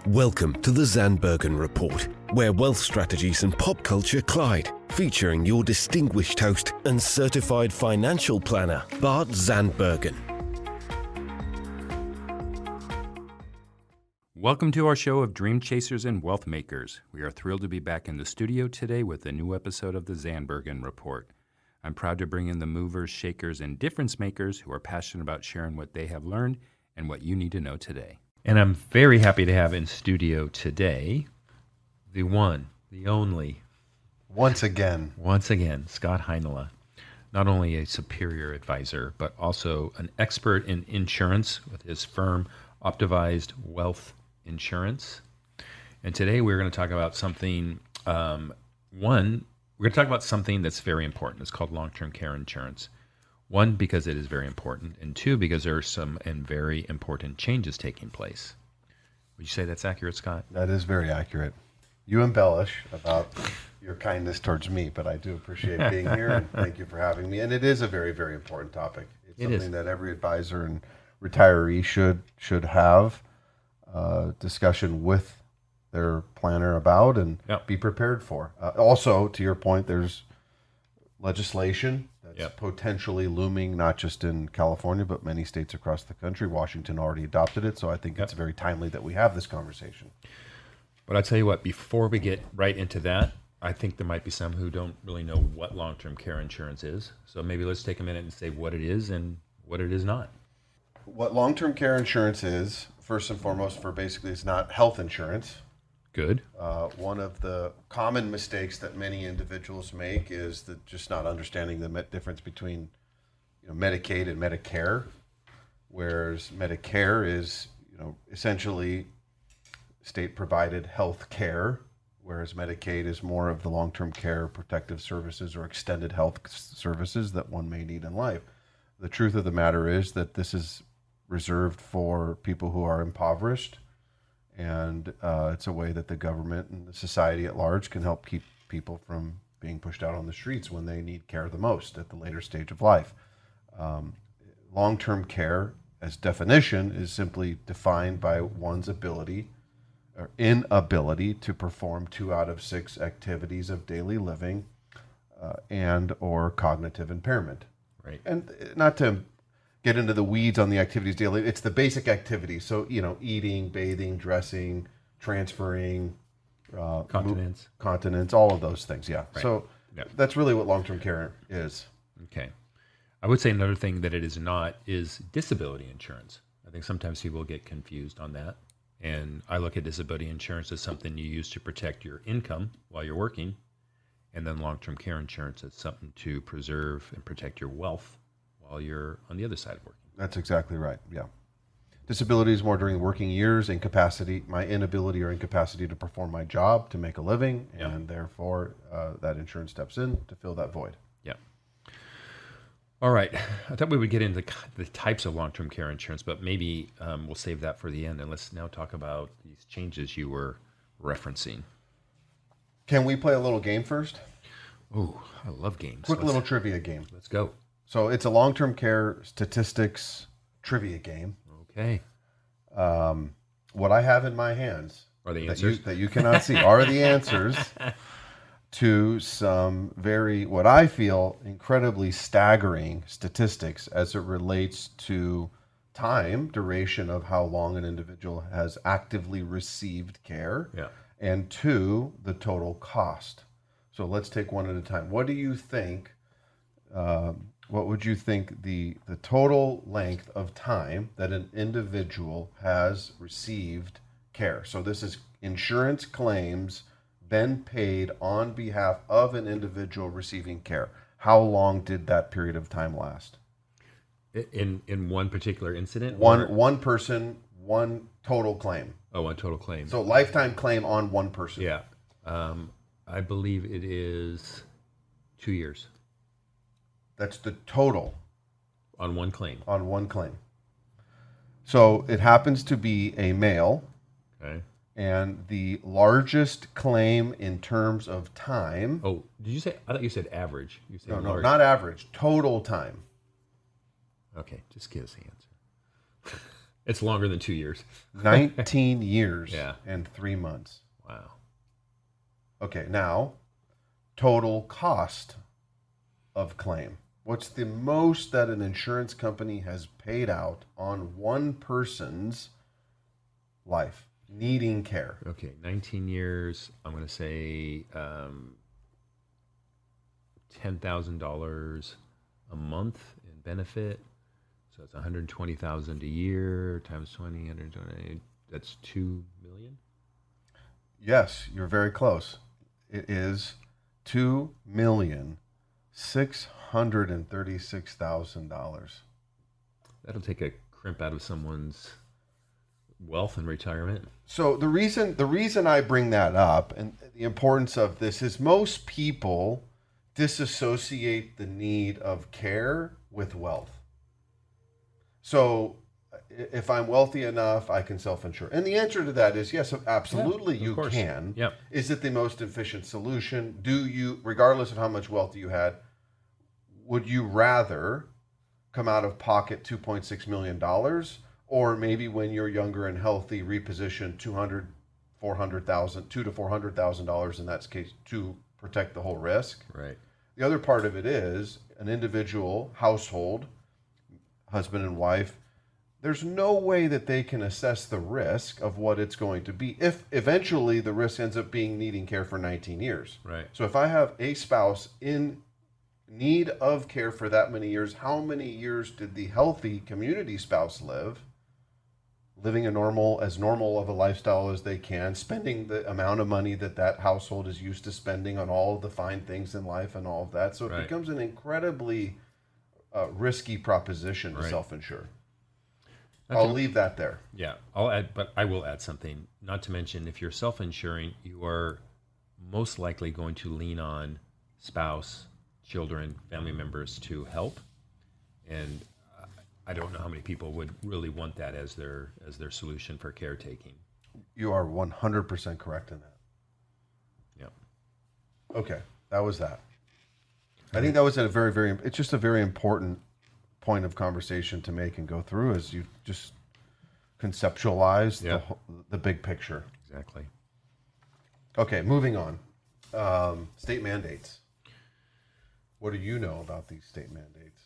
Welcome to the Zandbergen Report, where wealth strategies and pop culture collide, featuring your distinguished host and certified financial planner, Bart Zandbergen. Welcome to our show of Dream Chasers and Wealth Makers. We are thrilled to be back in the studio today with a new episode of the Zandbergen Report. I'm proud to bring in the movers, shakers, and difference makers who are passionate about sharing what they have learned and what you need to know today. And I'm very happy to have in studio today the one, the only, Once again, Scott Heinila. Not only a superior advisor, but also an expert in insurance with his firm, Optimized Wealth Insurance. And today we're going to talk about something, we're going to talk about something that's very important. It's called long-term care insurance. One, because it is very important, and two, because there are some and very important changes taking place. Would you say that's accurate, Scott? that is very accurate. You embellish about your kindness towards me, but I do appreciate being here, and thank you for having me. And it is a very, very important topic. It's something that every advisor and retiree should have discussion with their planner about and be prepared for. Also, to your point, there's legislation that's potentially looming, not just in California, but many states across the country. Washington already adopted it, so I think it's very timely that we have this conversation. But I'll tell you what, before we get right into that, I think there might be some who don't really know what long-term care insurance is. So maybe let's take a minute and say what it is and what it is not. What long-term care insurance is, first and foremost, it's not health insurance. Good. One of the common mistakes that many individuals make is that just not understanding the difference between Medicaid and Medicare, whereas Medicare is essentially state-provided health care, whereas Medicaid is more of the long-term care, protective services, or extended health services that one may need in life. The truth of the matter is that this is reserved for people who are impoverished, and it's a way that the government and the society at large can help keep people from being pushed out on the streets when they need care the most at the later stage of life. Long-term care, as definition, is simply defined by one's ability or inability to perform 2 out of 6 activities of daily living and or cognitive impairment. Right. And not to get into the weeds on the activities daily, it's the basic activities. So, eating, bathing, dressing, transferring, continence, all of those things. Yeah. Right. So that's really what long-term care is. Okay. I would say another thing that it is not is disability insurance. I think sometimes people get confused on that. And I look at disability insurance as something you use to protect your income while you're working. And then long-term care insurance is something to preserve and protect your wealth while you're on the other side of working. That's exactly right. Yeah. Disability is more during working years, incapacity, my inability or incapacity to perform my job, to make a living, and therefore that insurance steps in to fill that void. Yeah. All right. I thought we would get into the types of long-term care insurance, but maybe we'll save that for the end. And let's now talk about these changes you were referencing. Can we play a little game first? Oh, I love games. Quick little trivia game. Let's go. So it's a long-term care statistics trivia game. Okay. What I have in my hands are the answers that you cannot see are the answers to some what I feel, incredibly staggering statistics as it relates to time, duration of how long an individual has actively received care, and 2, the total cost. So let's take one at a time. What do you think? What would you think the total length of time that an individual has received care? So this is insurance claims been paid on behalf of an individual receiving care. How long did that period of time last? In one particular incident? One person, one total claim. Oh, one total claim. So lifetime claim on one person. Yeah. I believe it is 2 years. That's the total. On one claim. On one claim. So it happens to be a male. Okay. And the largest claim in terms of time. Oh, did you say? I thought you said average. You said no, not average. Total time. Okay, just give us the answer. It's longer than 2 years. 19 years Yeah. and 3 months. Wow. Okay, now, total cost of claim. What's the most that an insurance company has paid out on one person's life needing care? Okay, 19 years. I'm going to say $10,000 a month in benefit. So it's $120,000 a year times 20, 120. That's $2 million. Yes, you're very close. It is $2,636,000. That'll take a crimp out of someone's wealth and retirement. So the reason I bring that up and the importance of this is most people disassociate the need of care with wealth. So if I'm wealthy enough, I can self-insure. And the answer to that is yes, absolutely, Yeah, you course. can. Yep. Is it the most efficient solution? Do you, regardless of how much wealth you had, would you rather come out of pocket $2.6 million, or maybe when you're younger and healthy, reposition $200,000 to $400,000 in that case to protect the whole risk? Right. The other part of it is an individual household, husband and wife, there's no way that they can assess the risk of what it's going to be if eventually the risk ends up being needing care for 19 years. Right. So if I have a spouse in need of care for that many years, how many years did the healthy community spouse live? Living as normal of a lifestyle as they can, spending the amount of money that household is used to spending on all of the fine things in life and all of that. So it Right. becomes an incredibly risky proposition to Right. self-insure. That's I'll leave that there. Yeah, I'll add, but I will add something. Not to mention, if you're self-insuring, you are most likely going to lean on spouse, children, family members to help, and I don't know how many people would really want that as their solution for caretaking. You are 100% correct in that. Yeah. Okay, that was that. I think that was it's just a very important point of conversation to make and go through as you just conceptualize the big picture. Exactly. Okay, moving on. State mandates. What do you know about these state mandates?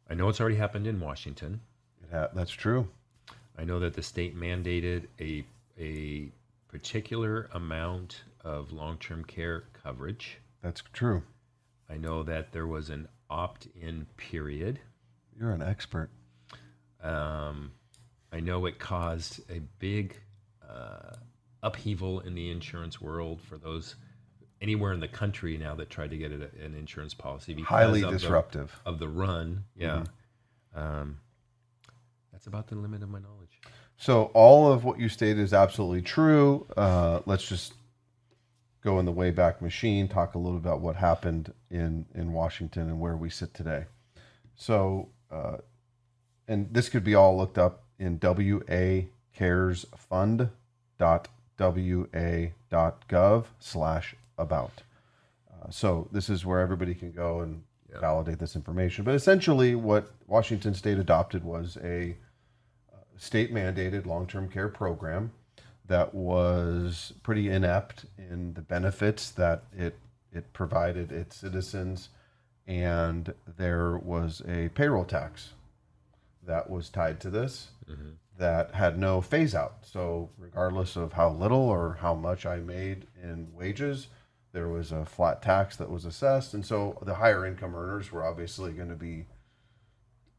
I know it's already happened in Washington. That's true. I know that the state mandated a particular amount of long-term care coverage. That's true. I know that there was an opt-in period. You're an expert. I know it caused a big upheaval in the insurance world for those anywhere in the country now that tried to get an insurance policy. Because Highly of disruptive. of the run. Yeah. That's about the limit of my knowledge. So all of what you stated is absolutely true. Let's just go in the Wayback Machine, talk a little about what happened in Washington and where we sit today. So, and this could be all looked up in wacaresfund.wa.gov/about. So this is where everybody can go and validate this information. But essentially what Washington State adopted was a state mandated long-term care program that was pretty inept in the benefits that it provided its citizens, and there was a payroll tax that was tied to this that had no phase out. So regardless of how little or how much I made in wages, there was a flat tax that was assessed. And so the higher income earners were obviously going to be,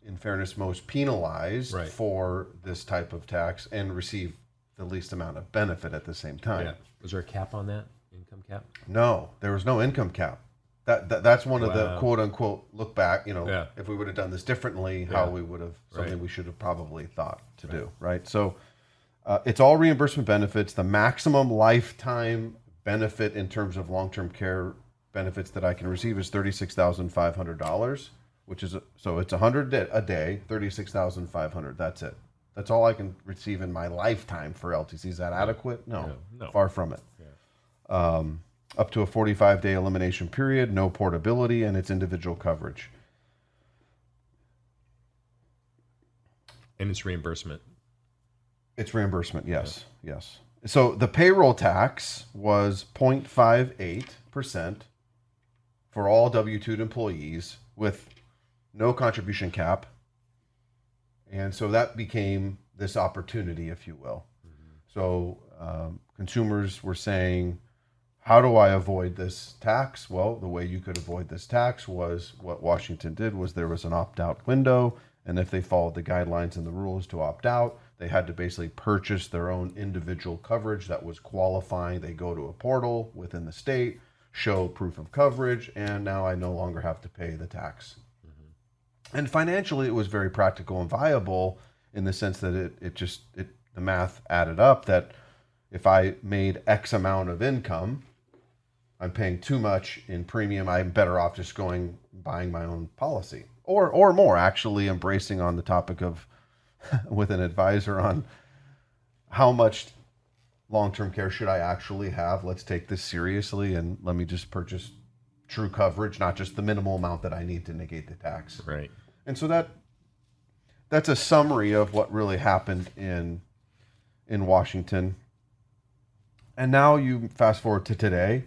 in fairness, most penalized for this type of tax and receive the least amount of benefit at the same time. Yeah. Was there a cap on that? Income cap? No, there was no income cap. That's one of the quote unquote look back, if we would have done this differently, how we would have, something we should have probably thought to do, right? So it's all reimbursement benefits. The maximum lifetime benefit in terms of long-term care benefits that I can receive is $36,500, which is, so it's $100 a day, $36,500. That's it. That's all I can receive in my lifetime for LTC. Is that adequate? No. Far from it. Up to a 45-day elimination period, no portability, and it's individual coverage. And it's reimbursement. It's reimbursement, yes, yes. So the payroll tax was 0.58% for all W-2 employees with no contribution cap. And so that became this opportunity, if you will. So consumers were saying, how do I avoid this tax? Well, the way you could avoid this tax was what Washington did was there was an opt-out window. And if they followed the guidelines and the rules to opt out, they had to basically purchase their own individual coverage that was qualifying. They go to a portal within the state, show proof of coverage, and now I no longer have to pay the tax. And financially, it was very practical and viable in the sense that the math added up that if I made X amount of income, I'm paying too much in premium. I'm better off just buying my own policy or more, actually embracing on the topic of with an advisor on how much long-term care should I actually have. Let's take this seriously and let me just purchase true coverage, not just the minimal amount that I need to negate the tax. Right. And so that's a summary of what really happened in Washington. And now you fast forward to today,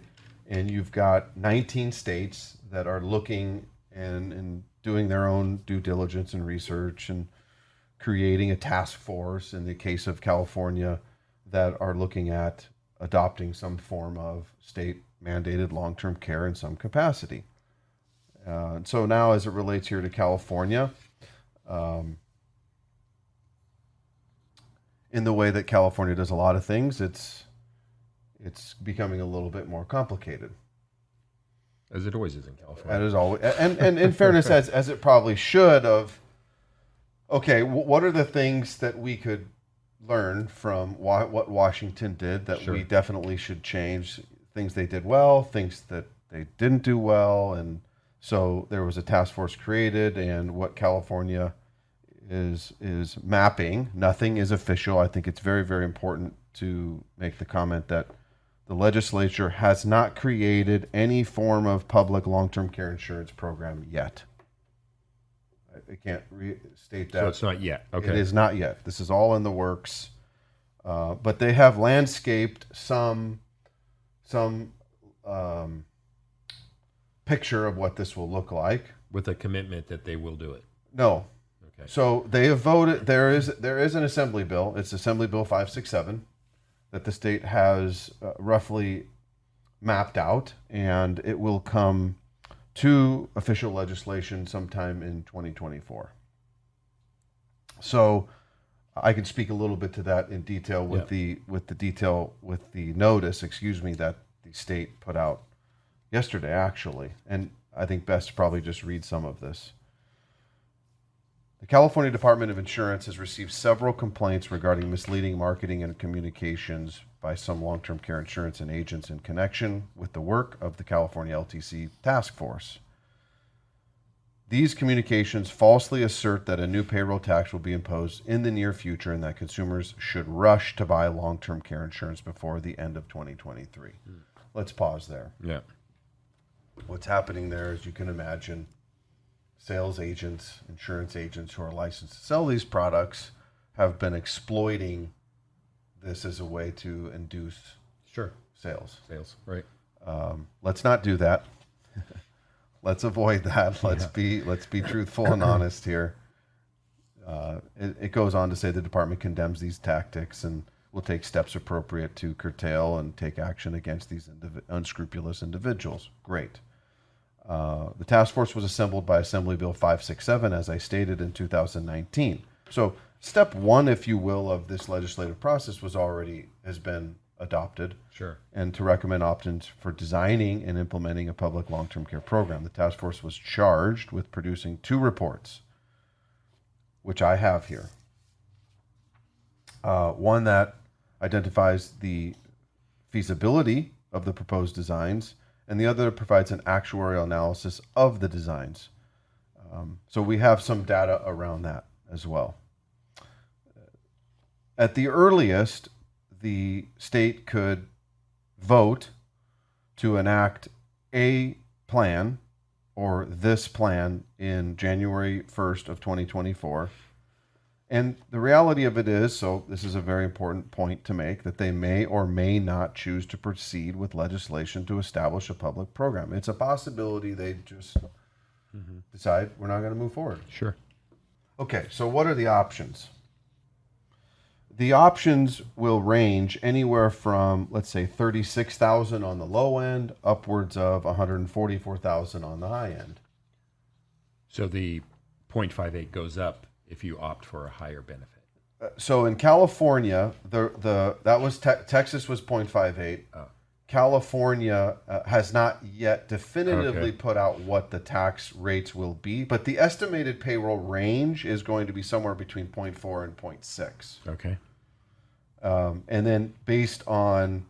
and you've got 19 states that are looking and doing their own due diligence and research and creating a task force in the case of California that are looking at adopting some form of state mandated long-term care in some capacity. So now as it relates here to California, in the way that California does a lot of things, it's becoming a little bit more complicated. As it always is in California. That is always, and in fairness, as it probably should of, okay, what are the things that we could learn from what Washington did that we definitely should change? Things they did well, things that they didn't do well, and so there was a task force created, and what California is mapping. Nothing is official. I think it's very, very important to make the comment that the legislature has not created any form of public long-term care insurance program yet. I can't restate that. So it's not yet. Okay. It is not yet. This is all in the works. But they have landscaped some picture of what this will look like. With a commitment that they will do it. No. Okay. So they have voted. There is an assembly bill. It's Assembly Bill 567 that the state has roughly mapped out, and it will come to official legislation sometime in 2024. So I can speak a little bit to that in detail with the notice, that the state put out yesterday, actually. And I think best to probably just read some of this. The California Department of Insurance has received several complaints regarding misleading marketing and communications by some long-term care insurance and agents in connection with the work of the California LTC Task Force. These communications falsely assert that a new payroll tax will be imposed in the near future and that consumers should rush to buy long-term care insurance before the end of 2023. Let's pause there. Yeah. What's happening there, as you can imagine, sales agents, insurance agents who are licensed to sell these products have been exploiting this as a way to induce sales. Right. Let's not do that. Let's avoid that. Let's be truthful and honest here. It goes on to say the department condemns these tactics and will take steps appropriate to curtail and take action against these unscrupulous individuals. Great. The task force was assembled by Assembly Bill 567, as I stated, in 2019. So step one, if you will, of this legislative process has been adopted. Sure. And to recommend opt-ins for designing and implementing a public long-term care program. The task force was charged with producing 2 reports, which I have here. One that identifies the feasibility of the proposed designs, and the other provides an actuarial analysis of the designs. So we have some data around that as well. At the earliest, the state could vote to enact a plan or this plan in January 1st of 2024. And the reality of it is, so this is a very important point to make, that they may or may not choose to proceed with legislation to establish a public program. It's a possibility they just decide we're not going to move forward. Sure. Okay, so what are the options? The options will range anywhere from, let's say, 36,000 on the low end, upwards of 144,000 on the high end. So the 0.58 goes up if you opt for a higher benefit. So in California, that was Texas was 0.58. Oh. California has not yet definitively Okay. put out what the tax rates will be, but the estimated payroll range is going to be somewhere between 0.4 and 0.6. Okay. And then based on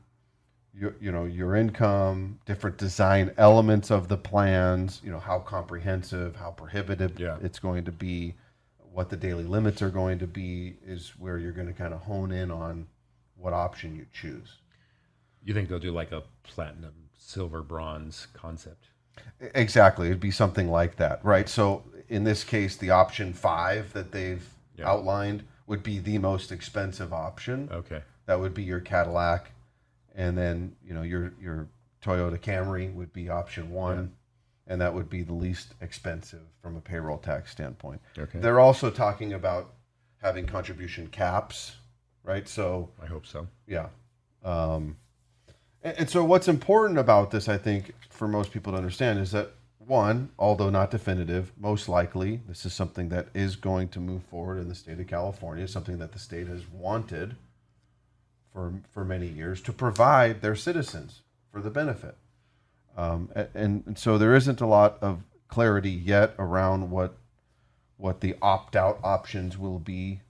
your income, different design elements of the plans, how comprehensive, how prohibitive it's going to be, what the daily limits are going to be, is where you're going to kind of hone in on what option you choose. You think they'll do like a platinum, silver, bronze concept? Exactly. It'd be something like that, right? So in this case, the option 5 that they've outlined would be the most expensive option. Okay. That would be your Cadillac. And then, your Toyota Camry would be option 1. And that would be the least expensive from a payroll tax standpoint. Okay. They're also talking about having contribution caps, right? So I hope so. yeah. And so what's important about this, I think, for most people to understand is that, one, although not definitive, most likely this is something that is going to move forward in the state of California, something that the state has wanted for many years to provide their citizens for the benefit. And so there isn't a lot of clarity yet around what the opt-out options will be.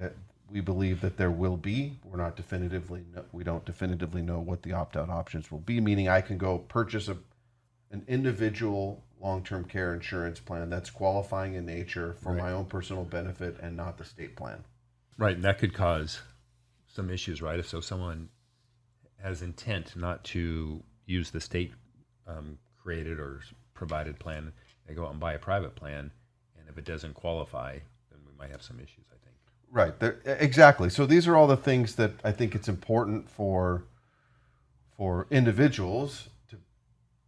That we believe that there will be. We don't definitively know what the opt-out options will be, meaning I can go purchase an individual long-term care insurance plan that's qualifying in nature for my own personal benefit and not the state plan. Right, and that could cause some issues, right? If someone has intent not to use the state created or provided plan, they go out and buy a private plan, and if it doesn't qualify, then we might have some issues, I think. Right, exactly. So these are all the things that I think it's important for individuals to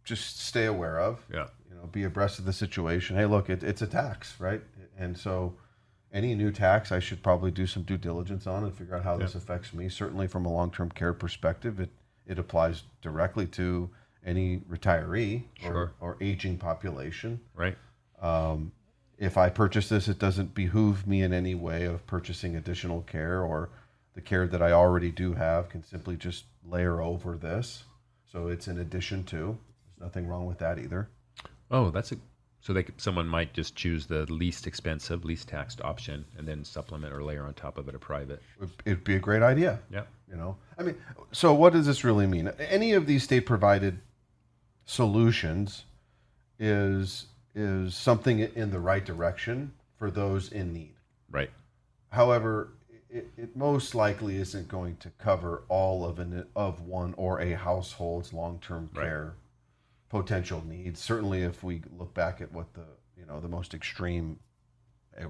just stay aware of. Yeah. Be abreast of the situation. Hey, look, it's a tax, right? And so any new tax, I should probably do some due diligence on and figure out how this affects me. Certainly from a long-term care perspective, it applies directly to any retiree or aging population. Right. If I purchase this, it doesn't behoove me in any way of purchasing additional care, or the care that I already do have can simply just layer over this. So it's in addition to. There's nothing wrong with that either. Oh, someone might just choose the least expensive, least taxed option, and then supplement or layer on top of it a private. It'd be a great idea. Yeah. So what does this really mean? Any of these state-provided solutions is something in the right direction for those in need. Right. However, it most likely isn't going to cover all of one or a household's long-term care potential needs. Certainly, if we look back at what the most extreme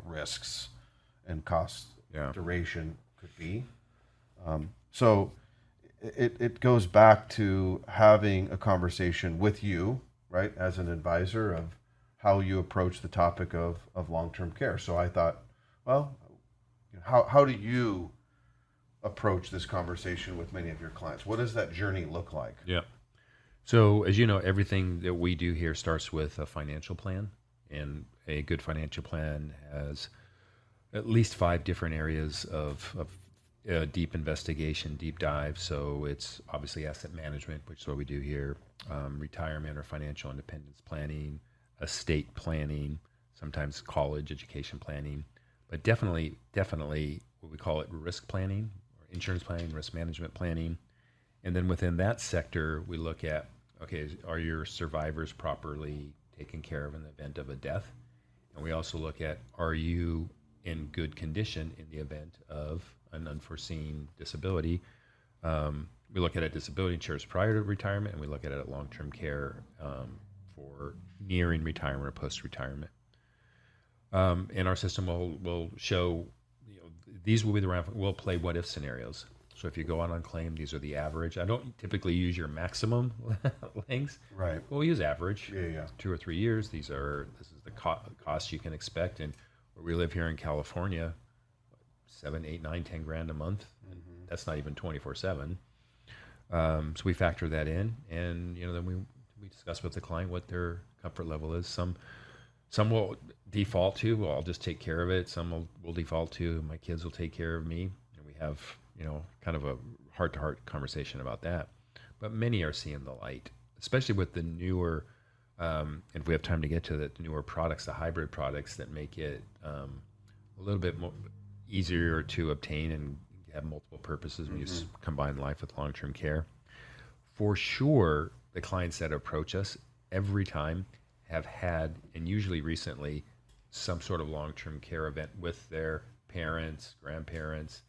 risks and cost duration could be. So it goes back to having a conversation with you, right, as an advisor, of how you approach the topic of long-term care. So I thought, well, how do you approach this conversation with many of your clients? What does that journey look like? Yeah. So as you know, everything that we do here starts with a financial plan, and a good financial plan has at least 5 different areas of deep investigation, deep dive. So it's obviously asset management, which is what we do here, retirement or financial independence planning, estate planning, sometimes college education planning, but definitely what we call it risk planning, or insurance planning, risk management planning. And then within that sector, we look at, okay, are your survivors properly taken care of in the event of a death? And we also look at, are you in good condition in the event of an unforeseen disability? We look at disability insurance prior to retirement, and we look at it at long-term care for nearing retirement or post-retirement. And our system will show these will be we'll play what if scenarios. So if you go out on claim, these are the average. I don't typically use your maximum lengths. Right. We'll use average. Yeah. 2 or 3 years. This is the cost you can expect. And where we live here in California, 7, 8, 9, 10 grand a month. And that's not even 24/7. So we factor that in, and then we discuss with the client what their comfort level is. Some will default to, well, I'll just take care of it. Some will default to, my kids will take care of me, and we have kind of a heart-to-heart conversation about that. But many are seeing the light, especially with the newer, and if we have time to get to the newer products, the hybrid products that make it a little bit more easier to obtain and have multiple purposes when you combine life with long-term care. For sure, the clients that approach us every time have had, and usually recently, some sort of long-term care event with their parents, grandparents.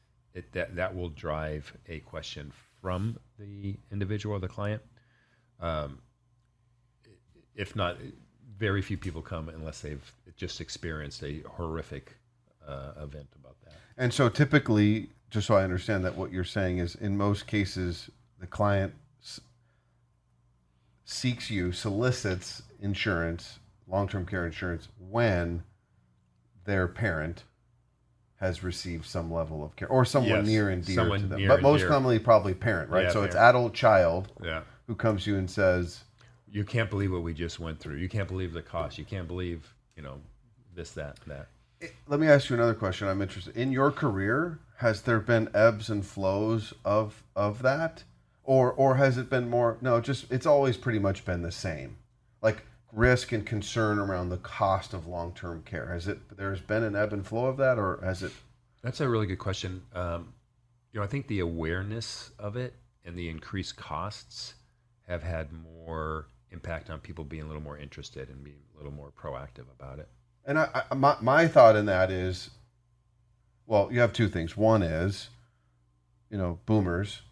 That will drive a question from the individual or the client. If not, very few people come unless they've just experienced a horrific event about that. And so typically, just so I understand that what you're saying is, in most cases, the client solicits insurance, long-term care insurance, when their parent has received some level of care, or someone near and dear to them. But most commonly, probably parent, right? So it's adult child who comes to you and says, you can't believe what we just went through. You can't believe the cost. You can't believe, this, that, and that. Let me ask you another question. I'm interested. In your career, has there been ebbs and flows of that? Or has it been more, no, just it's always pretty much been the same? Like risk and concern around the cost of long-term care. There's been an ebb and flow of that, or has it? That's a really good question. I think the awareness of it and the increased costs have had more impact on people being a little more interested and being a little more proactive about it. And my thought in that is, well, you have two things. One is, boomers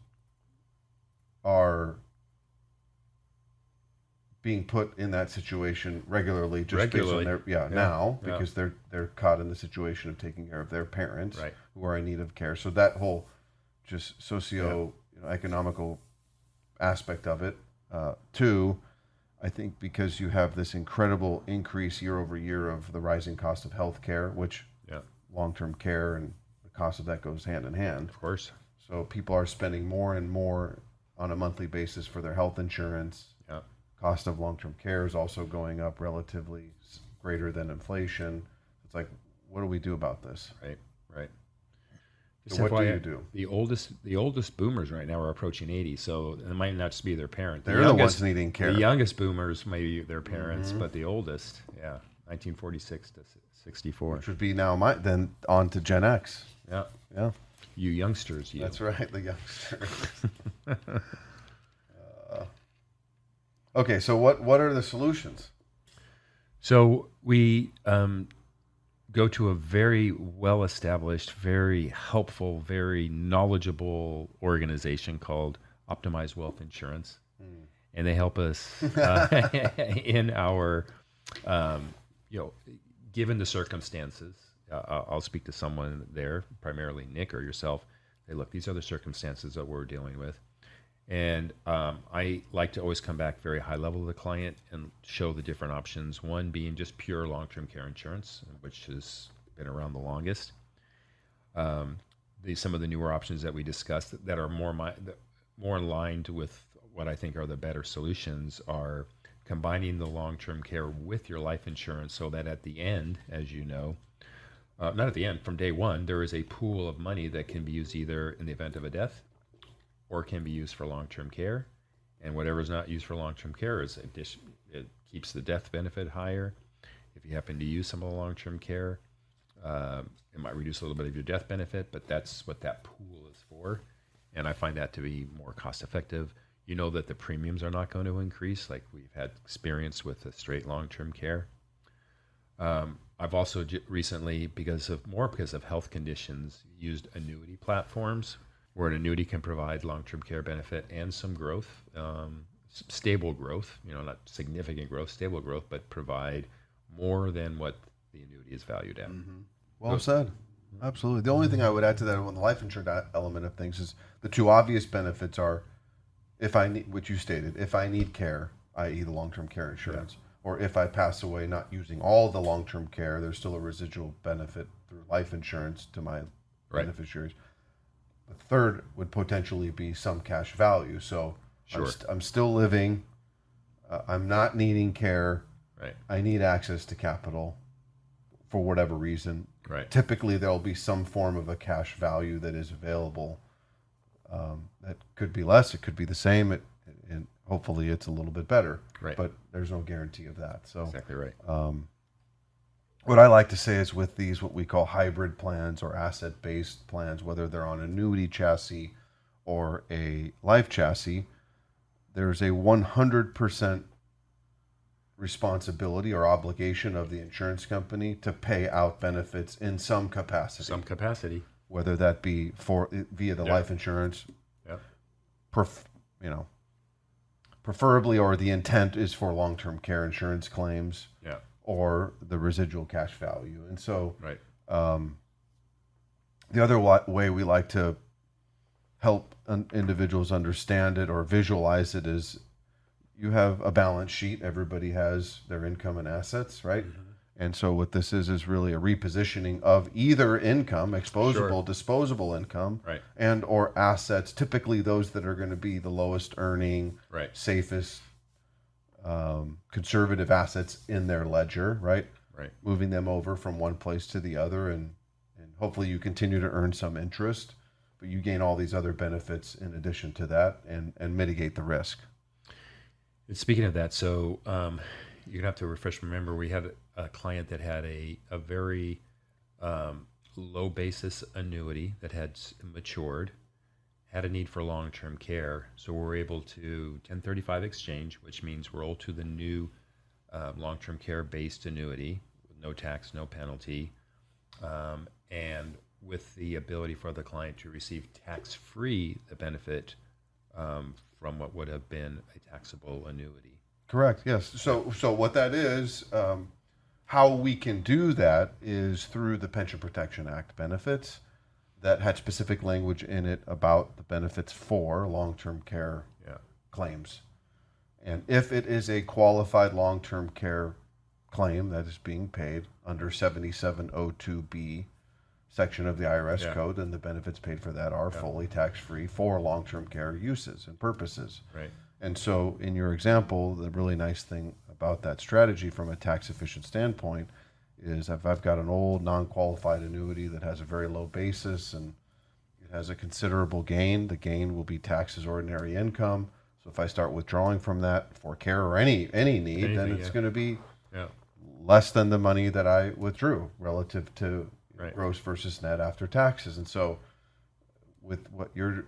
are being put in that situation regularly, based on their now, because they're caught in the situation of taking care of their parents who are in need of care. So that whole just economical aspect of it. Two, I think because you have this incredible increase year over year of the rising cost of health care, which long-term care and the cost of that goes hand in hand. Of course. So people are spending more and more on a monthly basis for their health insurance. Cost of long-term care is also going up relatively greater than inflation. It's like, what do we do about this? Right. So what do you do? The oldest boomers right now are approaching 80, so it might not just be their parent. They're the ones needing care. The youngest boomers may be their parents, but the oldest, 1946 to 64. Which would be now then on to Gen X. Yeah. You youngsters, That's right, the youngsters. Okay, so what are the solutions? So we go to a very well-established, very helpful, very knowledgeable organization called Optimize Wealth Insurance, and they help us in our, given the circumstances. I'll speak to someone there, primarily Nick or yourself. Say, look, these are the circumstances that we're dealing with. And I like to always come back very high level to the client and show the different options. One being just pure long-term care insurance, which has been around the longest. Some of the newer options that we discussed that are more aligned with what I think are the better solutions are combining the long-term care with your life insurance, so that at the end, as you know, not at the end, from day one, there is a pool of money that can be used either in the event of a death or can be used for long-term care. And whatever is not used for long-term care it keeps the death benefit higher. If you happen to use some of the long-term care, it might reduce a little bit of your death benefit, but that's what that pool is for. And I find that to be more cost-effective. You know that the premiums are not going to increase like we've had experience with the straight long-term care. I've also recently, because of health conditions, used annuity platforms where an annuity can provide long-term care benefit and some growth, stable growth, not significant growth, stable growth, but provide more than what the annuity is valued at. Well said. Absolutely. The only thing I would add to that on the life insurance element of things is the two obvious benefits are if I need, which you stated, if I need care, i.e. the long-term care insurance, or if I pass away not using all the long-term care, there's still a residual benefit through life insurance to my beneficiaries. The third would potentially be some cash value. So I'm still living. I'm not needing care. Right. I need access to capital for whatever reason. Right. Typically, there'll be some form of a cash value that is available. That could be less. It could be the same. And hopefully, it's a little bit better. Right. But there's no guarantee of that. So Exactly right. what I like to say is with these, what we call hybrid plans or asset-based plans, whether they're on an annuity chassis or a life chassis, there's a 100% responsibility or obligation of the insurance company to pay out benefits in some capacity. Some capacity. Whether that be via the life insurance, preferably, or the intent is for long-term care insurance claims, or the residual cash value. And so, the other way we like to help individuals understand it or visualize it is you have a balance sheet. Everybody has their income and assets, right? Mm-hmm. And so what this is really a repositioning of either income, exposable, disposable income, and or assets, typically those that are going to be the lowest earning, safest, conservative assets in their ledger, right? Moving them over from one place to the other, and hopefully you continue to earn some interest, but you gain all these other benefits in addition to that and mitigate the risk. And speaking of that, so you're going to have to refresh my memory. We had a client that had a very low basis annuity that had matured, had a need for long-term care. So we're able to 1035 exchange, which means roll to the new long-term care based annuity with no tax, no penalty, and with the ability for the client to receive tax-free the benefit from what would have been a taxable annuity. Correct. Yes. So what that is, how we can do that is through the Pension Protection Act benefits that had specific language in it about the benefits for long-term care claims. And if it is a qualified long-term care claim that is being paid under 7702B section of the IRS code, then the benefits paid for that are fully tax-free for long-term care uses and purposes. Right. And so in your example, the really nice thing about that strategy from a tax-efficient standpoint is if I've got an old non-qualified annuity that has a very low basis and it has a considerable gain, the gain will be taxed as ordinary income. So if I start withdrawing from that for care or any need, then it's going to be less than the money that I withdrew relative to gross versus net after taxes. And so with what you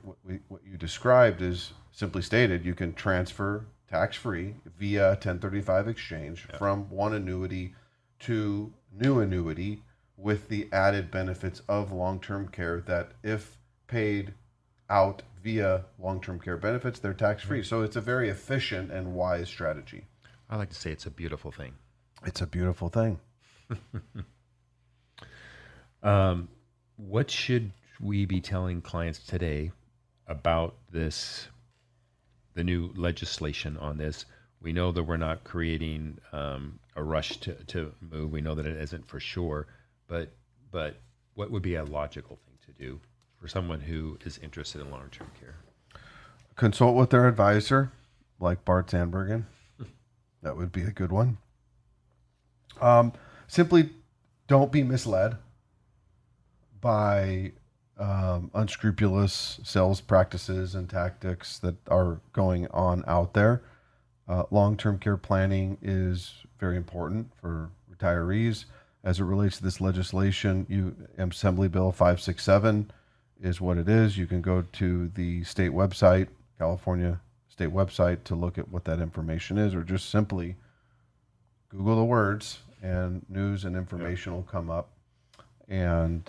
described is simply stated, you can transfer tax-free via 1035 exchange from one annuity to new annuity with the added benefits of long-term care that if paid out via long-term care benefits, they're tax-free. So it's a very efficient and wise strategy. I like to say it's a beautiful thing. It's a beautiful thing. What should we be telling clients today about this, the new legislation on this? We know that we're not creating a rush to move. We know that it isn't for sure, but what would be a logical thing to do for someone who is interested in long-term care? Consult with their advisor, like Bart Zandbergen. That would be a good one. Simply don't be misled by unscrupulous sales practices and tactics that are going on out there. Long-term care planning is very important for retirees. As it relates to this legislation, Assembly Bill 567 is what it is. You can go to the state website, California state website, to look at what that information is, or just simply Google the words and news and information will come up. And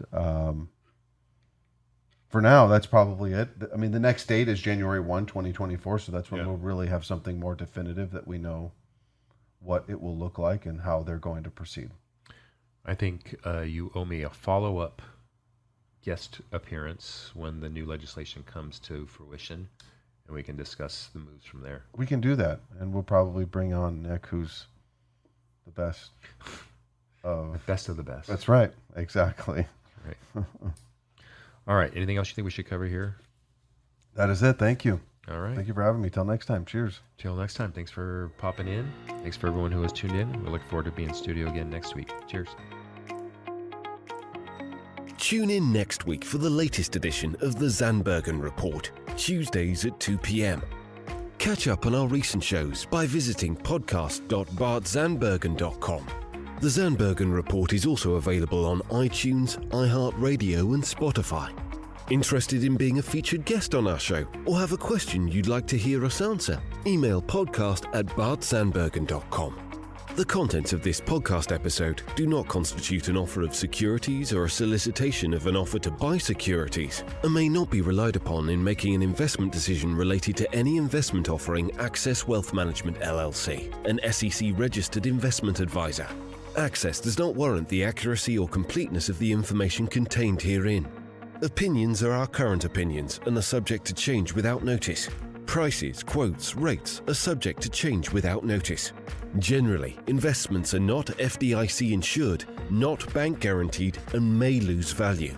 for now, that's probably it. I mean, the next date is January 1, 2024, so that's when we'll really have something more definitive that we know what it will look like and how they're going to proceed. I think you owe me a follow-up guest appearance when the new legislation comes to fruition, and we can discuss the moves from there. We can do that, and we'll probably bring on Nick, who's the best of The best. That's right, exactly. Right. All right. Anything else you think we should cover here? That is it. Thank you. All right. Thank you for having me. Till next time. Cheers. Till next time. Thanks for popping in. Thanks for everyone who has tuned in. We look forward to being in studio again next week. Cheers. Tune in next week for the latest edition of the Zandbergen Report, Tuesdays at 2 p.m. Catch up on our recent shows by visiting podcast.bartzandbergen.com. The Zandbergen Report is also available on iTunes, iHeartRadio and Spotify. Interested in being a featured guest on our show or have a question you'd like to hear us answer? Email podcast@bartzandbergen.com. The contents of this podcast episode do not constitute an offer of securities or a solicitation of an offer to buy securities and may not be relied upon in making an investment decision related to any investment offering Access Wealth Management LLC, an SEC-registered investment advisor. Access does not warrant the accuracy or completeness of the information contained herein. Opinions are our current opinions and are subject to change without notice. Prices, quotes, rates are subject to change without notice. Generally, investments are not FDIC insured, not bank guaranteed, and may lose value.